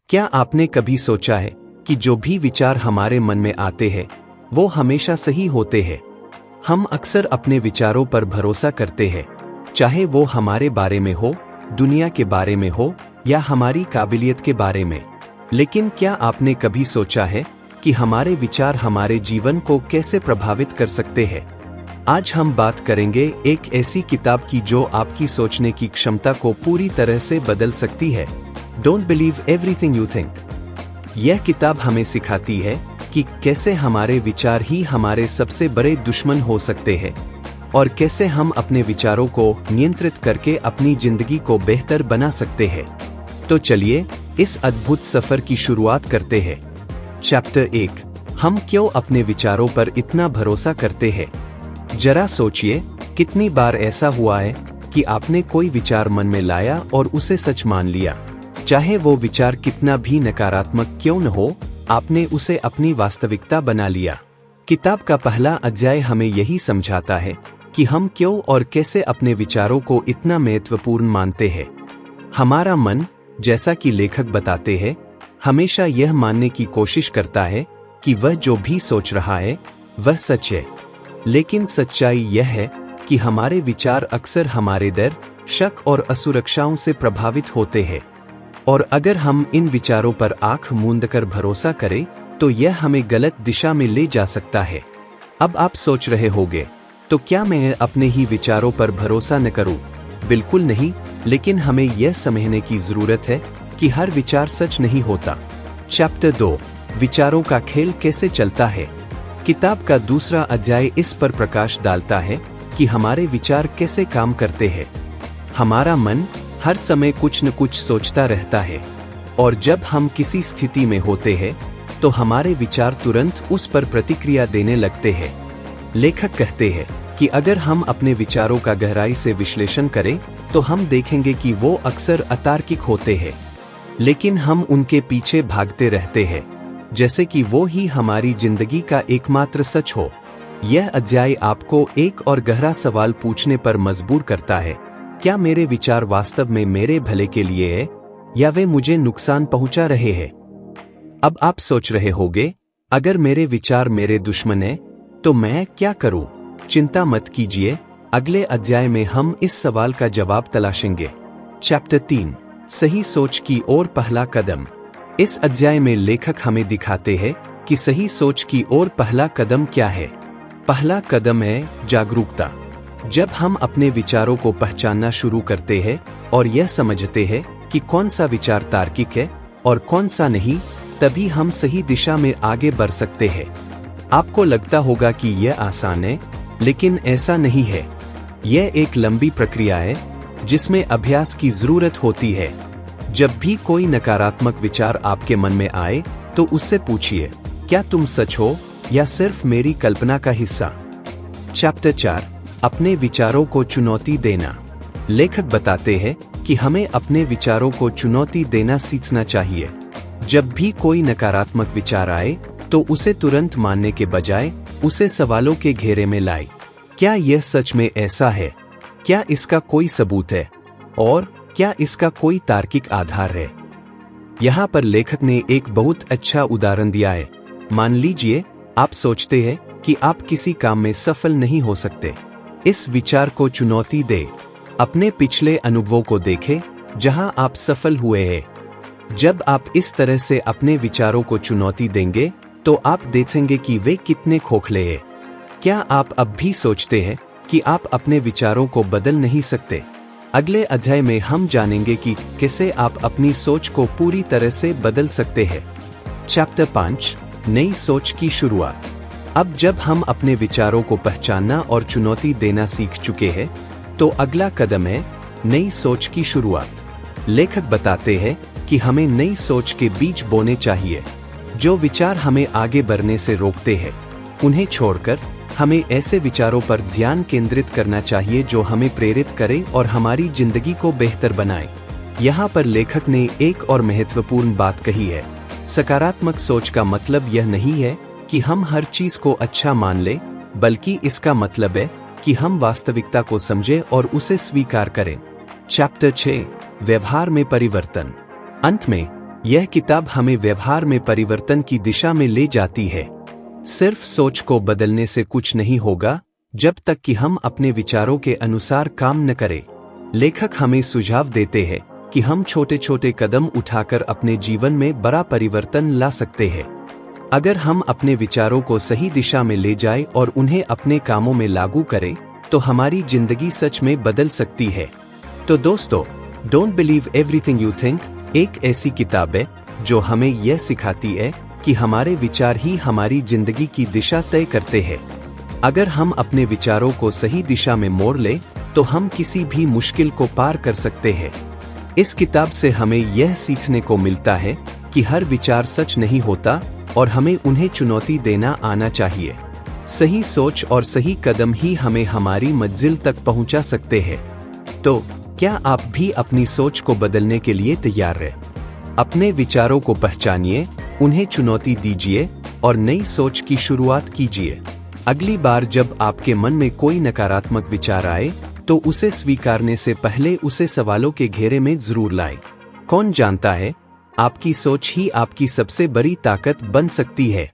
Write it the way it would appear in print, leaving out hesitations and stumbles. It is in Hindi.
क्या आपने कभी सोचा है कि जो भी विचार हमारे मन में आते हैं वो हमेशा सही होते हैं? हम अक्सर अपने विचारों पर भरोसा करते हैं, चाहे वो हमारे बारे में हो, दुनिया के बारे में हो या हमारी काबिलियत के बारे में। लेकिन क्या आपने कभी सोचा है कि हमारे विचार हमारे जीवन को कैसे प्रभावित कर सकते हैं? आज हम बात करेंगे एक ऐसी किताब की जो आपकी सोचने की क्षमता को पूरी तरह से बदल सकती है। Don't believe everything you think. यह किताब हमें सिखाती है कि कैसे हमारे विचार ही हमारे सबसे बड़े दुश्मन हो सकते हैं और कैसे हम अपने विचारों को नियंत्रित करके अपनी जिंदगी को बेहतर बना सकते हैं। तो चलिए इस अद्भुत सफर की शुरुआत करते हैं। चैप्टर 1, हम क्यों अपने विचारों पर इतना भरोसा करते हैं? जरा सोचिए, कितनी बार ऐसा हुआ है कि आपने कोई विचार मन में लाया और उसे सच मान लिया। चाहे वो विचार कितना भी नकारात्मक क्यों न हो, आपने उसे अपनी वास्तविकता बना लिया। किताब का पहला अध्याय हमें यही समझाता है कि हम क्यों और कैसे अपने विचारों को इतना महत्वपूर्ण मानते हैं। हमारा मन, जैसा कि लेखक बताते हैं, हमेशा यह मानने की कोशिश करता है कि वह जो भी सोच रहा है वह सच है। लेकिन सच्चाई यह है कि हमारे विचार अक्सर हमारे डर, शक और असुरक्षाओं से प्रभावित होते हैं। और अगर हम इन विचारों पर आंख मूंदकर भरोसा करें तो यह हमें गलत दिशा में ले जा सकता है। अब आप सोच रहे होंगे, तो क्या मैं अपने ही विचारों पर भरोसा न करूं? बिल्कुल नहीं, लेकिन हमें यह समझने की जरूरत है कि हर विचार सच नहीं होता। चैप्टर 2, विचारों का खेल कैसे चलता है। किताब का दूसरा अध्याय इस पर प्रकाश डालता है कि हमारे विचार कैसे काम करते हैं। हमारा मन हर समय कुछ न कुछ सोचता रहता है, और जब हम किसी स्थिति में होते हैं तो हमारे विचार तुरंत उस पर प्रतिक्रिया देने लगते हैं। लेखक कहते हैं कि अगर हम अपने विचारों का गहराई से विश्लेषण करें तो हम देखेंगे कि वो अक्सर अतार्किक होते हैं, लेकिन हम उनके पीछे भागते रहते हैं जैसे कि वो ही हमारी जिंदगी का एकमात्र सच हो। यह अध्याय आपको एक और गहरा सवाल पूछने पर मजबूर करता है, क्या मेरे विचार वास्तव में मेरे भले के लिए है या वे मुझे नुकसान पहुंचा रहे हैं? अब आप सोच रहे होंगे, अगर मेरे विचार मेरे दुश्मन हैं तो मैं क्या करूं? चिंता मत कीजिए, अगले अध्याय में हम इस सवाल का जवाब तलाशेंगे। चैप्टर 3, सही सोच की ओर पहला कदम। इस अध्याय में लेखक हमें दिखाते हैं कि सही सोच की ओर पहला कदम क्या है। पहला कदम है जागरूकता। जब हम अपने विचारों को पहचानना शुरू करते हैं और यह समझते हैं कि कौन सा विचार तार्किक है और कौन सा नहीं, तभी हम सही दिशा में आगे बढ़ सकते हैं। आपको लगता होगा कि यह आसान है, लेकिन ऐसा नहीं है। यह एक लंबी प्रक्रिया है जिसमें अभ्यास की जरूरत होती है। जब भी कोई नकारात्मक विचार आपके मन में आए तो उससे पूछिए, क्या तुम सच हो या सिर्फ मेरी कल्पना का हिस्सा? चैप्टर 4, अपने विचारों को चुनौती देना। लेखक बताते हैं कि हमें अपने विचारों को चुनौती देना सीखना चाहिए। जब भी कोई नकारात्मक विचार आए तो उसे तुरंत मानने के बजाय उसे सवालों के घेरे में लाए। क्या यह सच में ऐसा है? क्या इसका कोई सबूत है? और क्या इसका कोई तार्किक आधार है? यहाँ पर लेखक ने एक बहुत अच्छा उदाहरण दिया है। मान लीजिए आप सोचते हैं कि आप किसी काम में सफल नहीं हो सकते। इस विचार को चुनौती दे। अपने पिछले अनुभवों को देखें जहां आप सफल हुए हैं। जब आप इस तरह से अपने विचारों को चुनौती देंगे तो आप देखेंगे कि वे कितने खोखले हैं। क्या आप अब भी सोचते हैं कि आप अपने विचारों को बदल नहीं सकते? अगले अध्याय में हम जानेंगे कि कैसे आप अपनी सोच को पूरी तरह से बदल सकते हैं। चैप्टर 5, नई सोच की शुरुआत। अब जब हम अपने विचारों को पहचानना और चुनौती देना सीख चुके हैं तो अगला कदम है नई सोच की शुरुआत। लेखक बताते हैं कि हमें नई सोच के बीज बोने चाहिए। जो विचार हमें आगे बढ़ने से रोकते हैं उन्हें छोड़कर हमें ऐसे विचारों पर ध्यान केंद्रित करना चाहिए जो हमें प्रेरित करें और हमारी जिंदगी को बेहतर बनाए। यहाँ पर लेखक ने एक और महत्वपूर्ण बात कही है। सकारात्मक सोच का मतलब यह नहीं है कि हम हर चीज को अच्छा मान लें, बल्कि इसका मतलब है कि हम वास्तविकता को समझें और उसे स्वीकार करें। चैप्टर 6, व्यवहार में परिवर्तन। अंत में यह किताब हमें व्यवहार में परिवर्तन की दिशा में ले जाती है। सिर्फ सोच को बदलने से कुछ नहीं होगा जब तक कि हम अपने विचारों के अनुसार काम न करें। लेखक हमें सुझाव देते हैं कि हम छोटे छोटे कदम उठाकर अपने जीवन में बड़ा परिवर्तन ला सकते हैं। अगर हम अपने विचारों को सही दिशा में ले जाएं और उन्हें अपने कामों में लागू करें तो हमारी जिंदगी सच में बदल सकती है। तो दोस्तों, don't believe everything you think एक ऐसी किताब है जो हमें यह सिखाती है कि हमारे विचार ही हमारी जिंदगी की दिशा तय करते हैं। अगर हम अपने विचारों को सही दिशा में मोड़ लें तो हम किसी भी मुश्किल को पार कर सकते हैं। इस किताब से हमें यह सीखने को मिलता है कि हर विचार सच नहीं होता और हमें उन्हें चुनौती देना आना चाहिए। सही सोच और सही कदम ही हमें हमारी मंजिल तक पहुंचा सकते हैं। तो क्या आप भी अपनी सोच को बदलने के लिए तैयार हैं? अपने विचारों को पहचानिए, उन्हें चुनौती दीजिए और नई सोच की शुरुआत कीजिए। अगली बार जब आपके मन में कोई नकारात्मक विचार आए तो उसे स्वीकारने से पहले उसे सवालों के घेरे में जरूर लाएं। कौन जानता है, आपकी सोच ही आपकी सबसे बड़ी ताकत बन सकती है।